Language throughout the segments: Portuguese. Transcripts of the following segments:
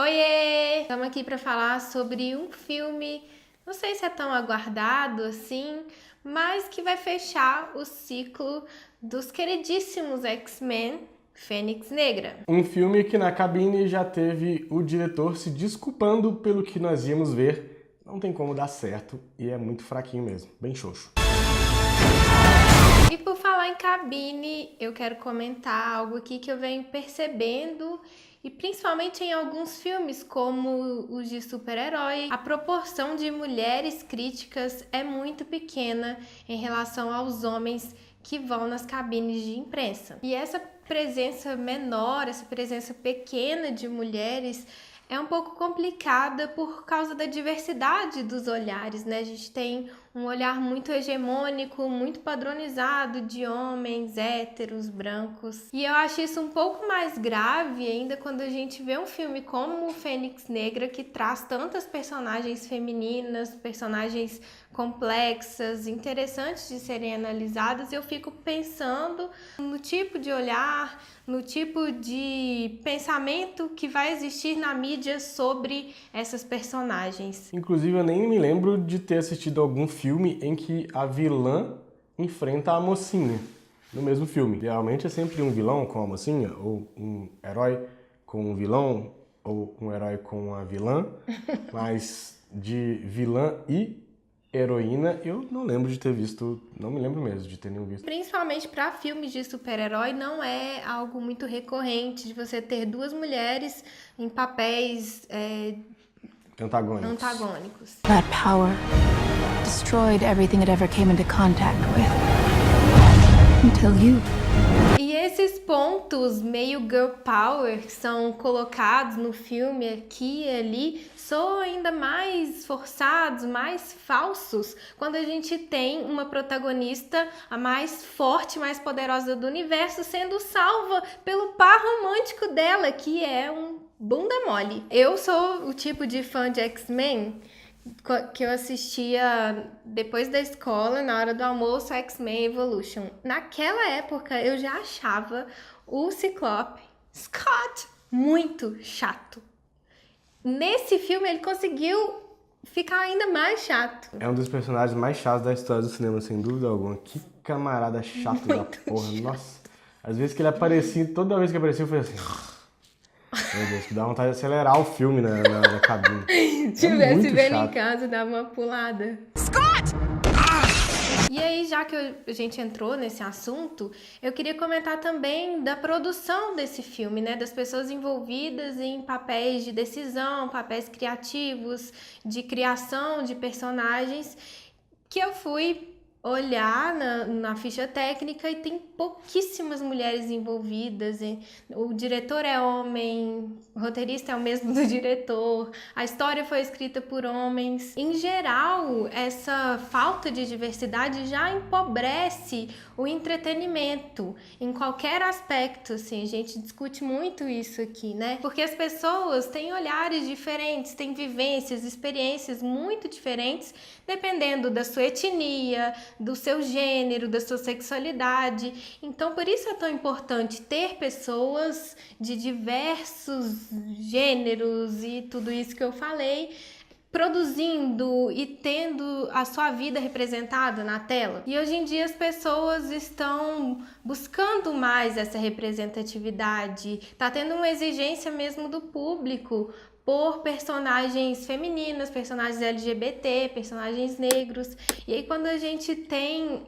Oiê! Estamos aqui para falar sobre um filme, não sei se é tão aguardado assim, mas que vai fechar o ciclo dos queridíssimos X-Men Fênix Negra. Um filme que na cabine já teve o diretor se desculpando pelo que nós íamos ver. Não tem como dar certo e é muito fraquinho mesmo, bem xoxo. E por falar em cabine, eu quero comentar algo aqui que eu venho percebendo, e principalmente em alguns filmes, como os de super-herói, a proporção de mulheres críticas é muito pequena em relação aos homens que vão nas cabines de imprensa. E essa presença menor, essa presença pequena de mulheres é um pouco complicada por causa da diversidade dos olhares, né? A gente tem um olhar muito hegemônico, muito padronizado de homens héteros, brancos. E eu acho isso um pouco mais grave ainda quando a gente vê um filme como o Fênix Negra, que traz tantas personagens femininas, personagens complexas, interessantes de serem analisadas. Eu fico pensando no tipo de olhar, no tipo de pensamento que vai existir na mídia sobre essas personagens. Inclusive, eu nem me lembro de ter assistido algum filme em que a vilã enfrenta a mocinha no mesmo filme. Geralmente é sempre um vilão com a mocinha, ou um herói com um vilão, ou um herói com a vilã, mas de vilã e heroína eu não lembro de ter visto, não me lembro mesmo de ter nenhum visto. Principalmente para filmes de super-herói, não é algo muito recorrente de você ter duas mulheres em papéis antagônicos. That power destroyed everything it ever came into contact with. Until you. E esses pontos meio girl power que são colocados no filme aqui e ali são ainda mais forçados, mais falsos, quando a gente tem uma protagonista, a mais forte, mais poderosa do universo, sendo salva pelo par romântico dela, que é um bunda mole. Eu sou o tipo de fã de X-Men que eu assistia depois da escola, na hora do almoço, X-Men Evolution. Naquela época, eu já achava o Ciclope Scott muito chato. Nesse filme, ele conseguiu ficar ainda mais chato. É um dos personagens mais chatos da história do cinema, sem dúvida alguma. Que camarada chato da porra, nossa. Às vezes que ele aparecia, toda vez que aparecia, eu falei assim... Meu Deus, que dá vontade de acelerar o filme na cabine. Se tivesse vendo em casa, dava uma pulada. Scott! E aí, já que a gente entrou nesse assunto, eu queria comentar também da produção desse filme, né? Das pessoas envolvidas em papéis de decisão, papéis criativos, de criação de personagens, que eu fui olhar na ficha técnica e tem pouquíssimas mulheres envolvidas. O diretor é homem, o roteirista é o mesmo do diretor, a história foi escrita por homens. Em geral, essa falta de diversidade já empobrece o entretenimento em qualquer aspecto, assim. A gente discute muito isso aqui, né? Porque as pessoas têm olhares diferentes, têm vivências, experiências muito diferentes, dependendo da sua etnia, do seu gênero, da sua sexualidade. Então, por isso é tão importante ter pessoas de diversos gêneros e tudo isso que eu falei, produzindo e tendo a sua vida representada na tela. E hoje em dia as pessoas estão buscando mais essa representatividade, tá tendo uma exigência mesmo do público por personagens femininas, personagens LGBT, personagens negros. E aí quando a gente tem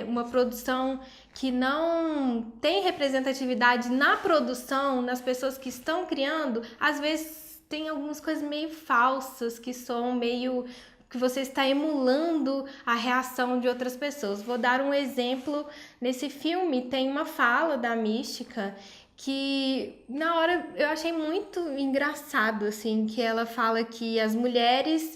uma produção que não tem representatividade na produção, nas pessoas que estão criando, às vezes tem algumas coisas meio falsas, que são meio... que você está emulando a reação de outras pessoas. Vou dar um exemplo. Nesse filme tem uma fala da Mística que na hora eu achei muito engraçado, assim, que ela fala que as mulheres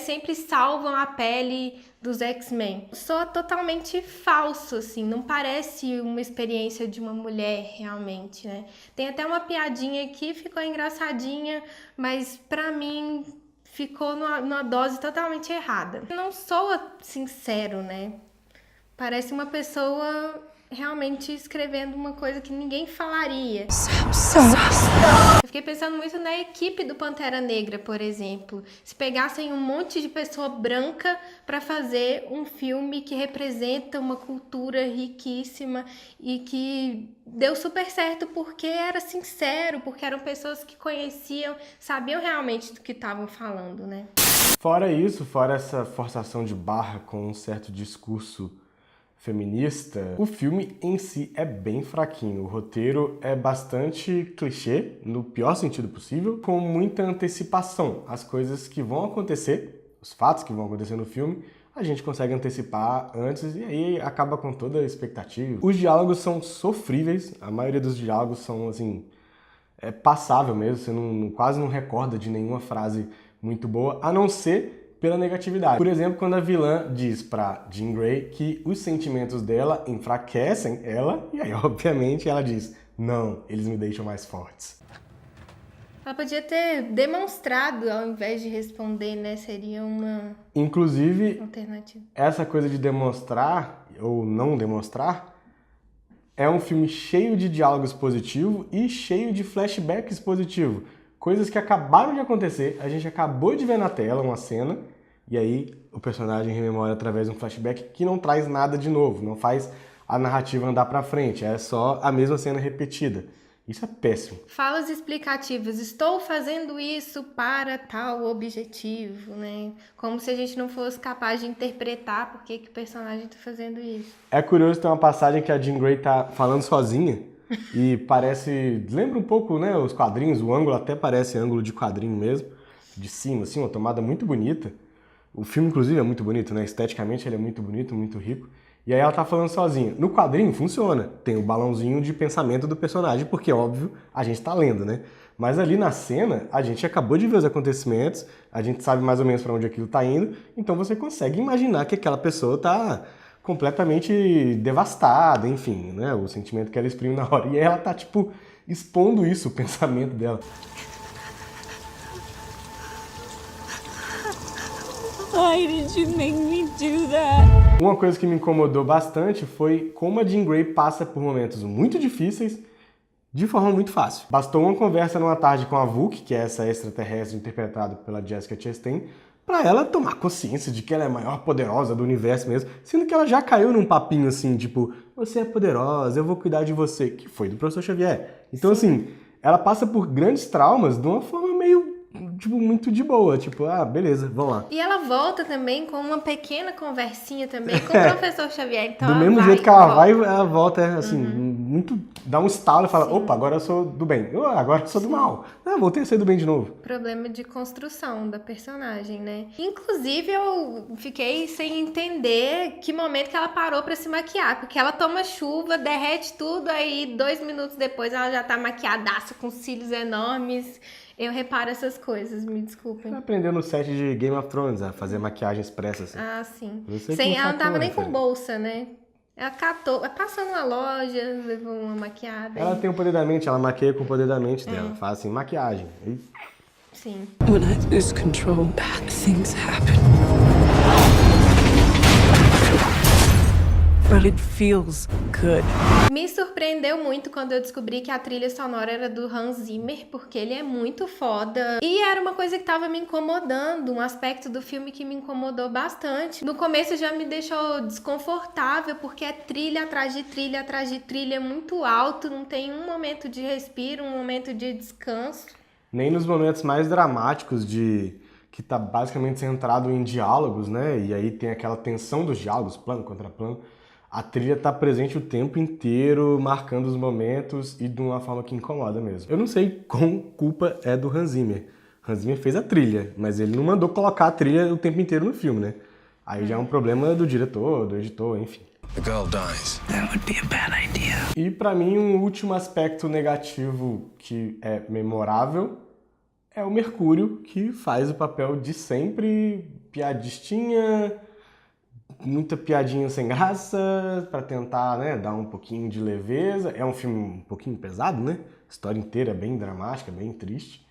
sempre salvam a pele dos X-Men. Soa totalmente falso, assim, não parece uma experiência de uma mulher realmente, né? Tem até uma piadinha aqui, ficou engraçadinha, mas pra mim ficou numa dose totalmente errada. Não soa sincero, né? Parece uma pessoa realmente escrevendo uma coisa que ninguém falaria. Eu fiquei pensando muito na equipe do Pantera Negra, por exemplo. Se pegassem um monte de pessoa branca para fazer um filme que representa uma cultura riquíssima e que deu super certo porque era sincero, porque eram pessoas que conheciam, sabiam realmente do que estavam falando, né? Fora isso, fora essa forçação de barra com um certo discurso feminista, o filme em si é bem fraquinho. O roteiro é bastante clichê, no pior sentido possível, com muita antecipação. As coisas que vão acontecer, os fatos que vão acontecer no filme, a gente consegue antecipar antes e aí acaba com toda a expectativa. Os diálogos são sofríveis, a maioria dos diálogos são, assim, passável mesmo, você quase não recorda de nenhuma frase muito boa, a não ser pela negatividade. Por exemplo, quando a vilã diz pra Jean Grey que os sentimentos dela enfraquecem ela, e aí, obviamente, ela diz, não, eles me deixam mais fortes. Ela podia ter demonstrado ao invés de responder, né? Seria uma Inclusive, alternativa. Essa coisa de demonstrar ou não demonstrar é um filme cheio de diálogos positivos e cheio de flashbacks positivos. Coisas que acabaram de acontecer, a gente acabou de ver na tela uma cena, e aí o personagem rememora através de um flashback que não traz nada de novo, não faz a narrativa andar pra frente, é só a mesma cena repetida. Isso é péssimo. Falas explicativas. Estou fazendo isso para tal objetivo, né? Como se a gente não fosse capaz de interpretar por que o personagem está fazendo isso. É curioso ter uma passagem que a Jean Grey tá falando sozinha e parece... Lembra um pouco, né, os quadrinhos, o ângulo até parece ângulo de quadrinho mesmo, de cima, assim, uma tomada muito bonita. O filme, inclusive, é muito bonito, né? Esteticamente ele é muito bonito, muito rico. E aí ela tá falando sozinha. No quadrinho funciona, tem o balãozinho de pensamento do personagem, porque, óbvio, a gente tá lendo, né? Mas ali na cena, a gente acabou de ver os acontecimentos, a gente sabe mais ou menos para onde aquilo tá indo, então você consegue imaginar que aquela pessoa tá completamente devastada, enfim, né? O sentimento que ela exprime na hora. E ela tá, tipo, expondo isso, o pensamento dela. Why did you make me do that? Uma coisa que me incomodou bastante foi como a Jean Grey passa por momentos muito difíceis de forma muito fácil. Bastou uma conversa numa tarde com a Vuk, que é essa extraterrestre interpretada pela Jessica Chastain, pra ela tomar consciência de que ela é a maior poderosa do universo mesmo, sendo que ela já caiu num papinho assim, tipo, você é poderosa, eu vou cuidar de você, que foi do professor Xavier. Então, assim, ela passa por grandes traumas de uma forma meio, tipo, muito de boa, tipo, ah, beleza, vamos lá. E ela volta também com uma pequena conversinha também com o professor Xavier. Então do mesmo jeito que ela vai, ela volta, assim, muito, dá um estalo e fala, opa, agora eu sou do bem, agora eu sou do mal. Ah, voltei a ser do bem de novo. Problema de construção da personagem, né? Inclusive, eu fiquei sem entender que momento que ela parou pra se maquiar, porque ela toma chuva, derrete tudo, aí 2 minutos depois ela já tá maquiadaça, com cílios enormes. Eu reparo essas coisas, me desculpem. Ela aprendeu no set de Game of Thrones a fazer maquiagem expressa, assim. Ah, sim. Ela não tava nem com bolsa, né? Ela catou, passou numa loja, levou uma maquiada. Ela tem o poder da mente, ela maquia com o poder da mente dela. Faz assim, maquiagem. E... Sim. When I lose control, bad things happen. But it feels good. Me surpreendeu muito quando eu descobri que a trilha sonora era do Hans Zimmer, porque ele é muito foda. E era uma coisa que tava me incomodando, um aspecto do filme que me incomodou bastante. No começo já me deixou desconfortável, porque é trilha atrás de trilha atrás de trilha, muito alto, não tem um momento de respiro, um momento de descanso. Nem nos momentos mais dramáticos que tá basicamente centrado em diálogos, né? E aí tem aquela tensão dos diálogos, plano contra plano. A trilha tá presente o tempo inteiro, marcando os momentos e de uma forma que incomoda mesmo. Eu não sei qual culpa é do Hans Zimmer. Hans Zimmer fez a trilha, mas ele não mandou colocar a trilha o tempo inteiro no filme, né? Aí já é um problema do diretor, do editor, enfim. The girl dies. That would be a bad idea. E pra mim, um último aspecto negativo que é memorável é o Mercúrio, que faz o papel de sempre, piadistinha, muita piadinha sem graça, pra tentar, né, dar um pouquinho de leveza. É um filme um pouquinho pesado, né? A história inteira é bem dramática, bem triste.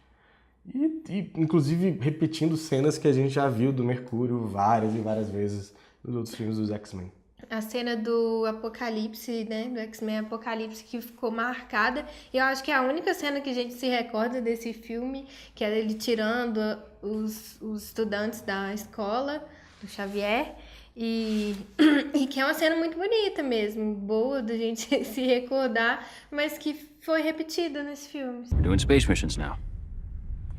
E inclusive repetindo cenas que a gente já viu do Mercúrio várias e várias vezes nos outros filmes dos X-Men. A cena do Apocalipse, né, do X-Men Apocalipse, que ficou marcada. E eu acho que é a única cena que a gente se recorda desse filme, que era ele tirando os estudantes da escola, do Xavier. E que é uma cena muito bonita mesmo, boa da gente se recordar, mas que foi repetida nesse filme. We're doing space missions now.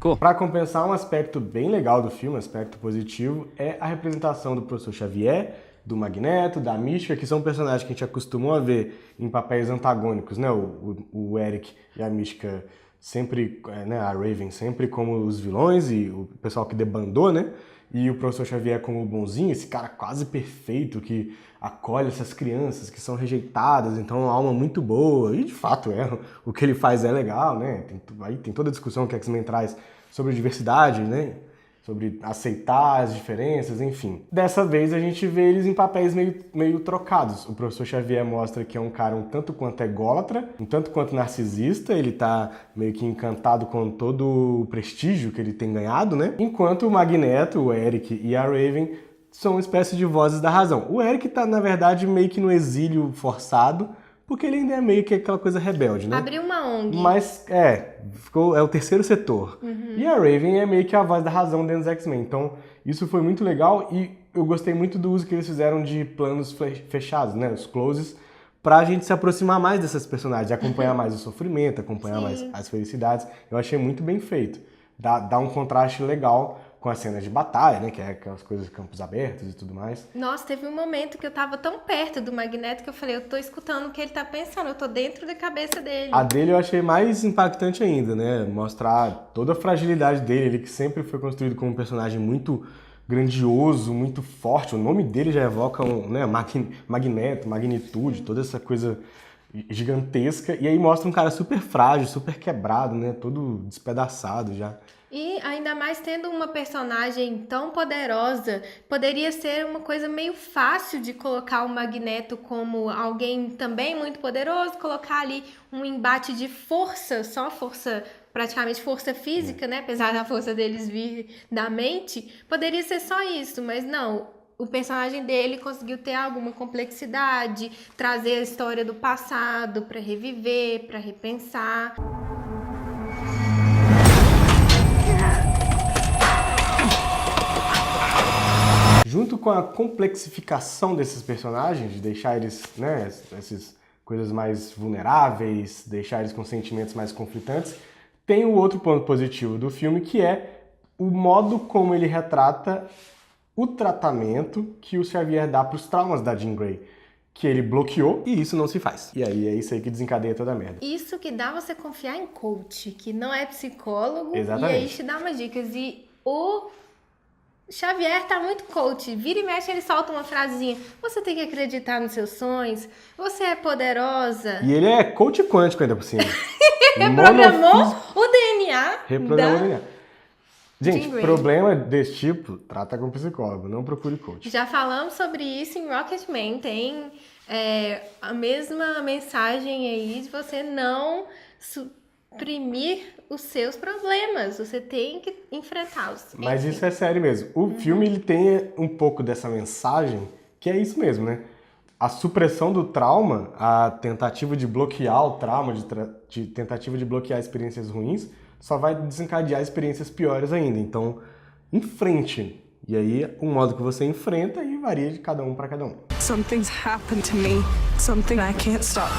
Cool. Para compensar, um aspecto bem legal do filme, um aspecto positivo, é a representação do Professor Xavier, do Magneto, da Mística, que são personagens que a gente acostumou a ver em papéis antagônicos, né? O Eric e a Mística sempre, né? A Raven sempre como os vilões e o pessoal que debandou, né? E o Professor Xavier como o bonzinho, esse cara quase perfeito que acolhe essas crianças que são rejeitadas, então é uma alma muito boa, e de fato é, o que ele faz é legal, né? Aí tem toda a discussão que a X-Men traz sobre diversidade, né? Sobre aceitar as diferenças, enfim. Dessa vez a gente vê eles em papéis meio trocados. O Professor Xavier mostra que é um cara um tanto quanto ególatra, um tanto quanto narcisista, ele tá meio que encantado com todo o prestígio que ele tem ganhado, né? Enquanto o Magneto, o Eric e a Raven são uma espécie de vozes da razão. O Eric tá, na verdade, meio que no exílio forçado, porque ele ainda é meio que aquela coisa rebelde, né? Abriu uma ONG. Mas, é o terceiro setor. E a Raven é meio que a voz da razão dentro dos X-Men. Então, isso foi muito legal e eu gostei muito do uso que eles fizeram de planos fechados, né? Os closes, pra gente se aproximar mais dessas personagens, acompanhar mais o sofrimento, acompanhar mais as felicidades. Eu achei muito bem feito. Dá um contraste legal com as cenas de batalha, né? Que é aquelas coisas de campos abertos e tudo mais. Nossa, teve um momento que eu tava tão perto do Magneto que eu falei, eu tô escutando o que ele tá pensando, eu tô dentro da cabeça dele. A dele eu achei mais impactante ainda, né? Mostrar toda a fragilidade dele, ele que sempre foi construído como um personagem muito grandioso, muito forte. O nome dele já evoca Magneto, magnitude, toda essa coisa gigantesca. E aí mostra um cara super frágil, super quebrado, né? Todo despedaçado já. E ainda mais tendo uma personagem tão poderosa, poderia ser uma coisa meio fácil de colocar o Magneto como alguém também muito poderoso, colocar ali um embate de força, só força, praticamente força física, né? Apesar da força deles vir da mente, poderia ser só isso, mas não. O personagem dele conseguiu ter alguma complexidade, trazer a história do passado para reviver, para repensar. Junto com a complexificação desses personagens, de deixar eles, né, essas coisas mais vulneráveis, deixar eles com sentimentos mais conflitantes, tem o outro ponto positivo do filme, que é o modo como ele retrata o tratamento que o Xavier dá para os traumas da Jean Grey, que ele bloqueou e isso não se faz. E aí é isso aí que desencadeia toda a merda. Isso que dá você confiar em coach, que não é psicólogo. Exatamente. E aí te dá umas dicas. E o Xavier tá muito coach. Vira e mexe, ele solta uma frasezinha. Você tem que acreditar nos seus sonhos. Você é poderosa. E ele é coach quântico ainda por cima. Reprogramou o DNA. Reprogramou o DNA. Gente, problema desse tipo, trata com psicólogo, não procure coach. Já falamos sobre isso em Rocketman. Tem a mesma mensagem aí de você não suprimir os seus problemas. Você tem que enfrentá-los. Mas isso é sério mesmo. O filme ele tem um pouco dessa mensagem, que é isso mesmo, né? A supressão do trauma, a tentativa de bloquear o trauma, de tentativa de bloquear experiências ruins, só vai desencadear experiências piores ainda. Então, enfrente. E aí, o modo que você enfrenta e varia de cada um para cada um. Something's happened to me. Something I can't stop.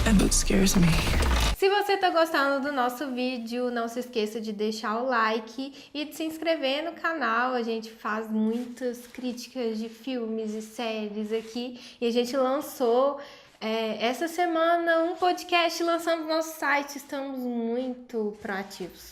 And it scares me. Se você tá gostando do nosso vídeo, não se esqueça de deixar o like e de se inscrever no canal. A gente faz muitas críticas de filmes e séries aqui. E a gente lançou essa semana um podcast lançando no nosso site. Estamos muito proativos.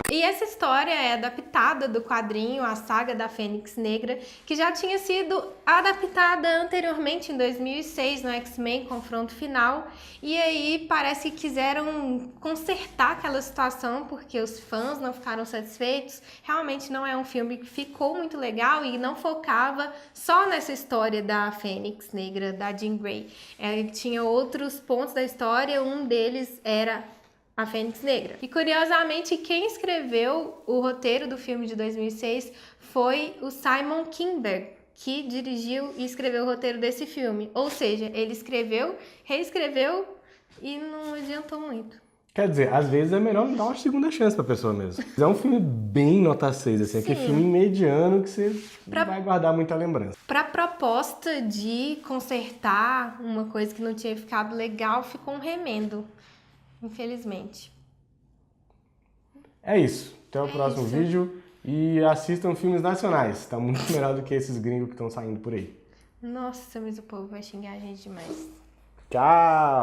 E essa história é adaptada do quadrinho A Saga da Fênix Negra, que já tinha sido adaptada anteriormente em 2006 no X-Men Confronto Final. E aí parece que quiseram consertar aquela situação porque os fãs não ficaram satisfeitos. Realmente não é um filme que ficou muito legal e não focava só nessa história da Fênix Negra, da Jean Grey. Ele tinha outros pontos da história, um deles era a Fênix Negra. E curiosamente, quem escreveu o roteiro do filme de 2006 foi o Simon Kinberg, que dirigiu e escreveu o roteiro desse filme. Ou seja, ele escreveu, reescreveu e não adiantou muito. Quer dizer, às vezes é melhor dar uma segunda chance pra pessoa mesmo. É um filme bem nota 6, assim, aquele filme mediano que você não vai guardar muita lembrança. Pra proposta de consertar uma coisa que não tinha ficado legal, ficou um remendo, infelizmente. É isso. Até o próximo vídeo. E assistam filmes nacionais. Tá muito melhor do que esses gringos que estão saindo por aí. Nossa, mas o povo vai xingar a gente demais. Tchau!